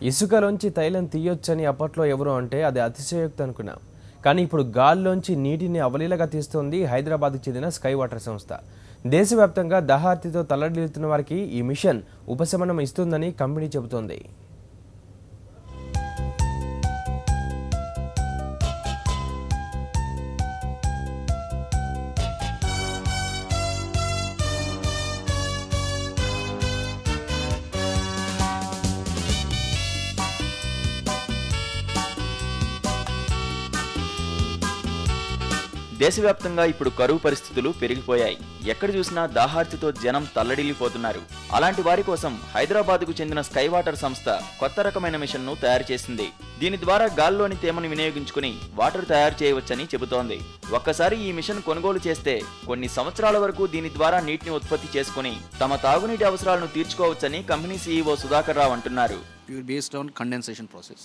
ఇసుకలోంచి తైలం తీయొచ్చని అప్పట్లో ఎవరో అంటే అది అతిశయోక్తి అనుకున్నాం. కానీ ఇప్పుడు గాల్లోంచి నీటిని అవలీలగా తీస్తోంది హైదరాబాద్కు చెందిన స్కై వాటర్ సంస్థ. దేశవ్యాప్తంగా దాహార్తితో తల్లడిల్లుతున్న వారికి ఈ మిషన్ ఉపశమనం ఇస్తుందని కంపెనీ చెబుతోంది. దేశవ్యాప్తంగా ఇప్పుడు కరువు పరిస్థితులు పెరిగిపోయాయి. ఎక్కడ చూసినా దాహార్తితో జనం తల్లడిల్లిపోతున్నారు. అలాంటి వారి కోసం హైదరాబాద్కు చెందిన స్కై వాటర్ సంస్థ కొత్త రకమైన మిషన్ను తయారు చేసింది. దీని ద్వారా గాల్లోని తేమను వినియోగించుకుని వాటర్ తయారు చేయవచ్చని చెబుతోంది. ఒక్కసారి ఈ మిషన్ కొనుగోలు చేస్తే కొన్ని సంవత్సరాల వరకు దీని ద్వారా నీటిని ఉత్పత్తి చేసుకుని తమ తాగునీటి అవసరాలను తీర్చుకోవచ్చని కంపెనీ CEO సుధాకర్ రావు అంటున్నారు. Based on condensation process,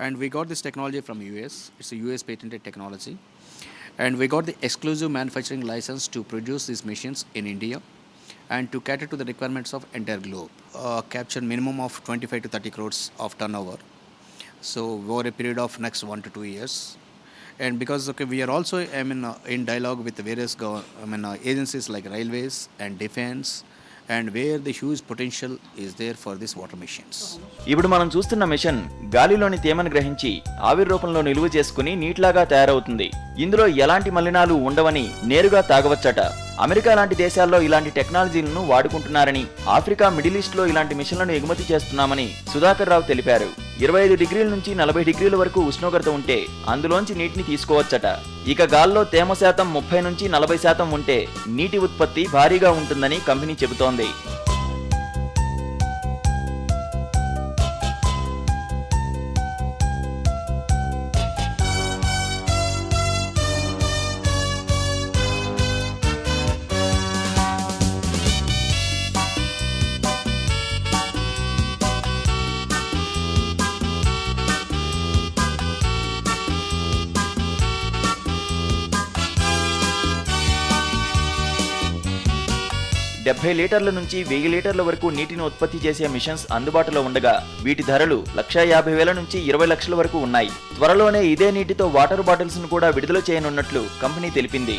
and we got this technology from US. It's a US patented technology. And we got the exclusive manufacturing license to produce these machines in India and to cater to the requirements of entire globe. Capture minimum of 25 to 30 crores of turnover. So over a period of next 1 to 2 years. And because we are also in dialogue with various agencies like railways and defense, and where the huge potential is there for these water machines. ఇప్పుడు మనం చూస్తున్న machine గాలిలోని తేమను గ్రహించి ఆవిరి రూపంలో నిలువ చేసుకుని నీటిలాగా తయారవుతుంది. ఇందులో ఎలాంటి మలినాలు ఉండవని నేరుగా తాగవచ్చట. అమెరికా లాంటి దేశాల్లో ఇలాంటి టెక్నాలజీలను వాడుకుంటున్నారని, ఆఫ్రికా, మిడిల్ ఈస్ట్ లో ఇలాంటి మిషన్లను ఎగుమతి చేస్తున్నామని సుధాకర్ రావు తెలిపారు. 25 డిగ్రీల నుంచి 40 డిగ్రీల వరకు ఉష్ణోగ్రత ఉంటే అందులోంచి నీటిని తీసుకోవచ్చట. ఇక గాల్లో తేమ శాతం 30 నుంచి 40% ఉంటే నీటి ఉత్పత్తి భారీగా ఉంటుందని కంపెనీ చెబుతోంది. $70 లీటర్ల నుంచి 1000 లీటర్ల వరకు నీటిని ఉత్పత్తి చేసే మిషన్స్ అందుబాటులో ఉండగా వీటి ధరలు 1,50,000 నుంచి 20 లక్షల వరకు ఉన్నాయి. త్వరలోనే ఇదే నీటితో వాటర్ బాటిల్స్ ను కూడా విడుదల చేయనున్నట్లు కంపెనీ తెలిపింది.